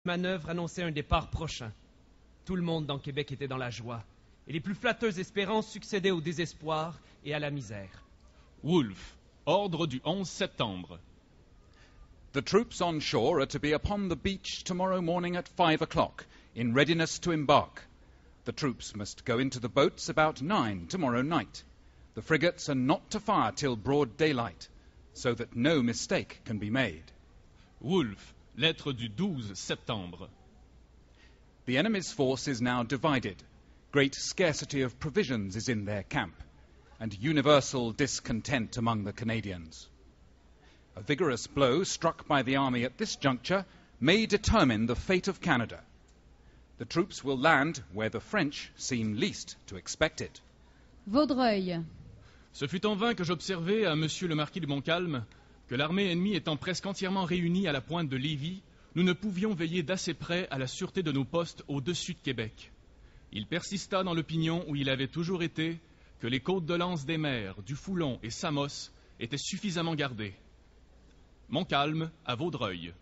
manœuvre annonçait un départ prochain. Tout le monde dans Québec était dans la joie, et les plus flatteuses espérances succédaient au désespoir et à la misère. Wolfe, ordre du 11 septembre. The troops on shore are to be upon the beach tomorrow morning at 5 o'clock, in readiness to embark. The troops must go into the boats about 9 tomorrow night. The frigates are not to fire till broad daylight, so that no mistake can be made. Wolfe, lettre du 12 septembre. The enemy's force is now divided. Great scarcity of provisions is in their camp, and universal discontent among the Canadians. A vigorous blow struck by the army at this juncture may determine the fate of Canada. The troops will land where the French seem least to expect it. Vaudreuil. Ce fut en vain que j'observai à monsieur le marquis de Montcalm que l'armée ennemie étant presque entièrement réunie à la pointe de Lévis, nous ne pouvions veiller d'assez près à la sûreté de nos postes au-dessus de Québec. Il persista dans l'opinion où il avait toujours été que les côtes de l'Anse des Mers, du Foulon et Samos étaient suffisamment gardées. Montcalm à Vaudreuil.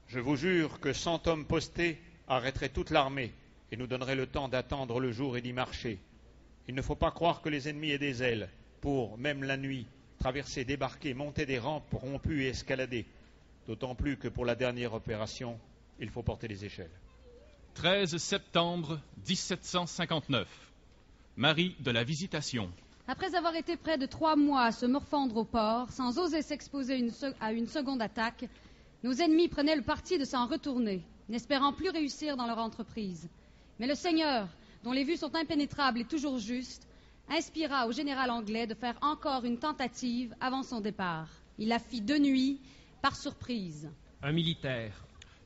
Je vous jure que 100 hommes postés arrêteraient toute l'armée et nous donneraient le temps d'attendre le jour et d'y marcher. Il ne faut pas croire que les ennemis aient des ailes pour, même la nuit, traverser, débarquer, monter des rampes rompues et escalader. D'autant plus que pour la dernière opération, il faut porter les échelles. 13 septembre 1759. Marie de la Visitation. Après avoir été près de 3 mois à se morfondre au port, sans oser s'exposer à une seconde attaque, nos ennemis prenaient le parti de s'en retourner, n'espérant plus réussir dans leur entreprise. Mais le Seigneur, dont les vues sont impénétrables et toujours justes, inspira au général anglais de faire encore une tentative avant son départ. Il la fit de nuit, par surprise. Un militaire.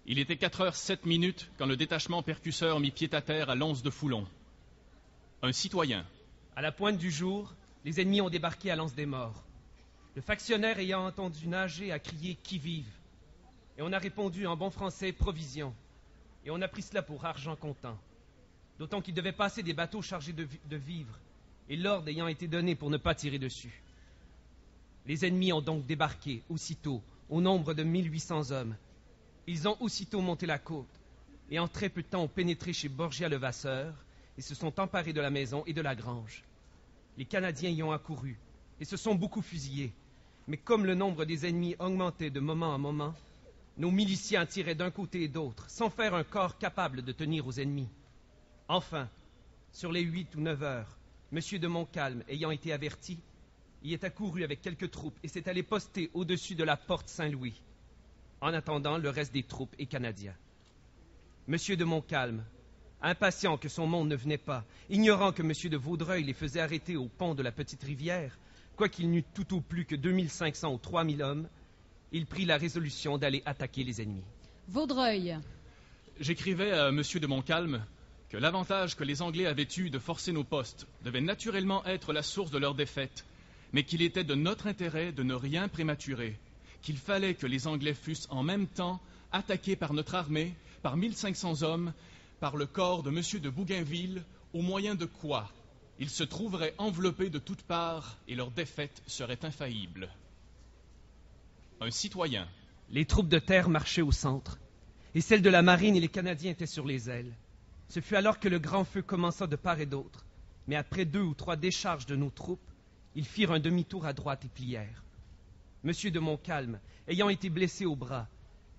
Il était 4h07 quand le détachement percusseur mit pied à terre à l'Anse de Foulon. Un citoyen. À la pointe du jour, les ennemis ont débarqué à l'Anse des Morts. Le factionnaire ayant entendu nager a crié « Qui vive ?» Et on a répondu en bon français « Provision ». Et on a pris cela pour argent comptant. D'autant qu'il devait passer des bateaux chargés de vivres, et l'ordre ayant été donné pour ne pas tirer dessus. Les ennemis ont donc débarqué aussitôt, au nombre de 1800 hommes. Ils ont aussitôt monté la côte, et en très peu de temps ont pénétré chez Borgia Levasseur, et se sont emparés de la maison et de la grange. Les Canadiens y ont accouru, et se sont beaucoup fusillés. Mais comme le nombre des ennemis augmentait de moment en moment, nos miliciens tiraient d'un côté et d'autre, sans faire un corps capable de tenir aux ennemis. Enfin, sur les 8 ou 9 heures, M. de Montcalm, ayant été averti, y est accouru avec quelques troupes et s'est allé poster au-dessus de la porte Saint-Louis, en attendant le reste des troupes et Canadiens. M. de Montcalm, impatient que son monde ne venait pas, ignorant que M. de Vaudreuil les faisait arrêter au pont de la Petite Rivière, quoiqu'il n'eût tout au plus que 2500 ou 3000 hommes, il prit la résolution d'aller attaquer les ennemis. Vaudreuil. J'écrivais à M. de Montcalm que l'avantage que les Anglais avaient eu de forcer nos postes devait naturellement être la source de leur défaite, mais qu'il était de notre intérêt de ne rien prématurer, qu'il fallait que les Anglais fussent en même temps attaqués par notre armée, par 1500 hommes, par le corps de M. de Bougainville, au moyen de quoi ils se trouveraient enveloppés de toutes parts et leur défaite serait infaillible. Un citoyen. Les troupes de terre marchaient au centre, et celles de la marine et les Canadiens étaient sur les ailes. Ce fut alors que le grand feu commença de part et d'autre, mais après 2 ou 3 décharges de nos troupes, ils firent un demi-tour à droite et plièrent. M. de Montcalm, ayant été blessé au bras,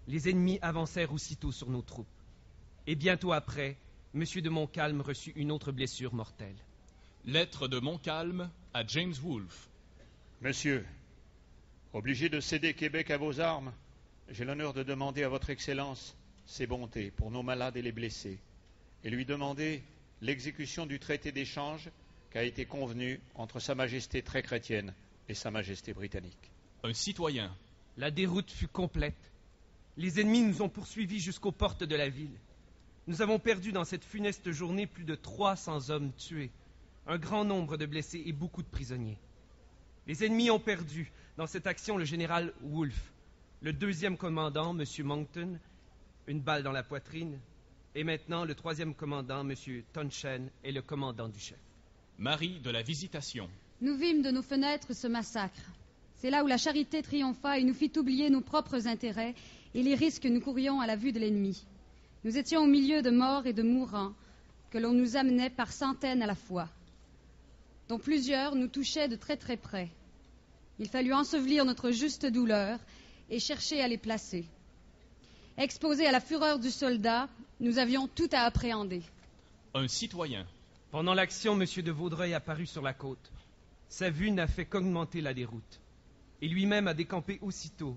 les ennemis avancèrent aussitôt sur nos troupes. Et bientôt après, M. de Montcalm reçut une autre blessure mortelle. Lettre de Montcalm à James Wolfe. Monsieur, obligé de céder Québec à vos armes, j'ai l'honneur de demander à votre Excellence ses bontés pour nos malades et les blessés, et lui demander l'exécution du traité d'échange qui a été convenu entre Sa Majesté très chrétienne et Sa Majesté britannique. Un citoyen. La déroute fut complète. Les ennemis nous ont poursuivis jusqu'aux portes de la ville. Nous avons perdu dans cette funeste journée plus de 300 hommes tués, un grand nombre de blessés et beaucoup de prisonniers. Les ennemis ont perdu dans cette action le général Wolfe, le 2e commandant, M. Monckton, une balle dans la poitrine, et maintenant le 3e commandant, M. Townshend, est le commandant du chef. Marie de la Visitation. Nous vîmes de nos fenêtres ce massacre. C'est là où la charité triompha et nous fit oublier nos propres intérêts et les risques que nous courions à la vue de l'ennemi. Nous étions au milieu de morts et de mourants que l'on nous amenait par centaines à la fois, dont plusieurs nous touchaient de très très près. Il fallut ensevelir notre juste douleur et chercher à les placer. Exposés à la fureur du soldat, nous avions tout à appréhender. Un citoyen. Pendant l'action, M. de Vaudreuil apparut sur la côte. Sa vue n'a fait qu'augmenter la déroute. Et lui-même a décampé aussitôt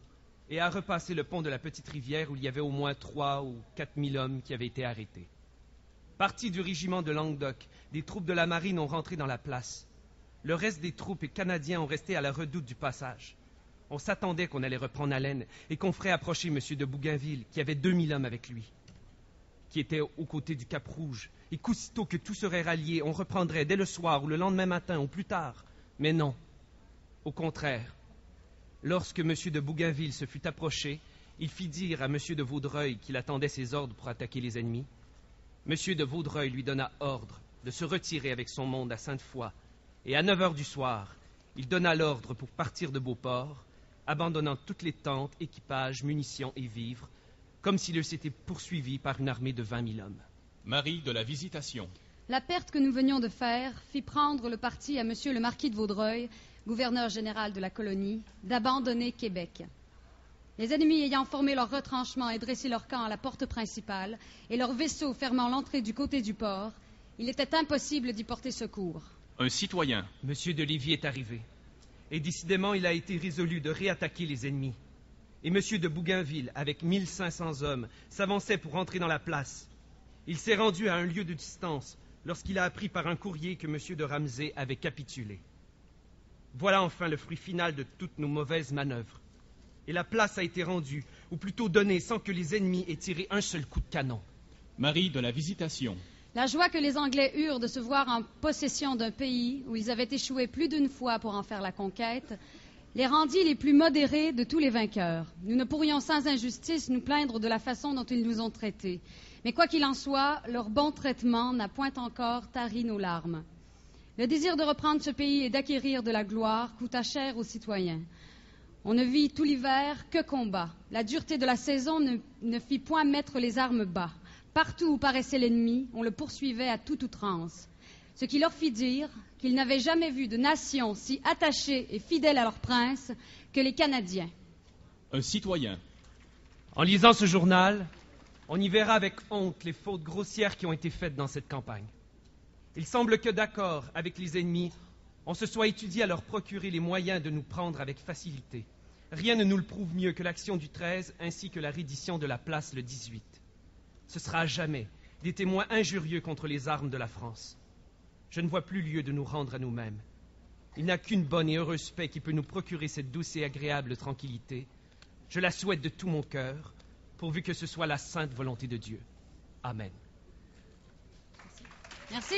et a repassé le pont de la petite rivière où il y avait au moins 3 ou 4 000 hommes qui avaient été arrêtés. Partis du régiment de Languedoc, des troupes de la marine ont rentré dans la place. Le reste des troupes et Canadiens ont resté à la redoute du passage. On s'attendait qu'on allait reprendre haleine et qu'on ferait approcher M. de Bougainville, qui avait 2000 hommes avec lui, qui était aux côtés du Cap Rouge, et qu'aussitôt que tout serait rallié, on reprendrait dès le soir ou le lendemain matin ou plus tard. Mais non. Au contraire, lorsque M. de Bougainville se fut approché, il fit dire à M. de Vaudreuil qu'il attendait ses ordres pour attaquer les ennemis. M. de Vaudreuil lui donna ordre de se retirer avec son monde à Sainte-Foy, et à 9 heures du soir, il donna l'ordre pour partir de Beauport, abandonnant toutes les tentes, équipages, munitions et vivres, comme s'il eût été poursuivi par une armée de 20 000 hommes. Marie de la Visitation. La perte que nous venions de faire fit prendre le parti à M. le marquis de Vaudreuil, gouverneur général de la colonie, d'abandonner Québec. Les ennemis ayant formé leur retranchement et dressé leur camp à la porte principale, et leurs vaisseaux fermant l'entrée du côté du port, il était impossible d'y porter secours. Un citoyen. M. de Lévis est arrivé, et décidément il a été résolu de réattaquer les ennemis. Et M. de Bougainville, avec 1500 hommes, s'avançait pour entrer dans la place. Il s'est rendu à un lieu de distance lorsqu'il a appris par un courrier que M. de Ramsay avait capitulé. Voilà enfin le fruit final de toutes nos mauvaises manœuvres. Et la place a été rendue, ou plutôt donnée, sans que les ennemis aient tiré un seul coup de canon. Marie de la Visitation. La joie que les Anglais eurent de se voir en possession d'un pays où ils avaient échoué plus d'une fois pour en faire la conquête les rendit les plus modérés de tous les vainqueurs. Nous ne pourrions sans injustice nous plaindre de la façon dont ils nous ont traités. Mais quoi qu'il en soit, leur bon traitement n'a point encore tari nos larmes. Le désir de reprendre ce pays et d'acquérir de la gloire coûta cher aux citoyens. On ne vit tout l'hiver que combat. La dureté de la saison ne fit point mettre les armes bas. Partout où paraissait l'ennemi, on le poursuivait à toute outrance. Ce qui leur fit dire qu'ils n'avaient jamais vu de nation si attachée et fidèle à leur prince que les Canadiens. Un citoyen. En lisant ce journal, on y verra avec honte les fautes grossières qui ont été faites dans cette campagne. Il semble que, d'accord avec les ennemis, on se soit étudié à leur procurer les moyens de nous prendre avec facilité. Rien ne nous le prouve mieux que l'action du 13 ainsi que la reddition de la place le 18. Ce sera à jamais des témoins injurieux contre les armes de la France. Je ne vois plus lieu de nous rendre à nous-mêmes. Il n'y a qu'une bonne et heureuse paix qui peut nous procurer cette douce et agréable tranquillité. Je la souhaite de tout mon cœur, pourvu que ce soit la sainte volonté de Dieu. Amen. Merci.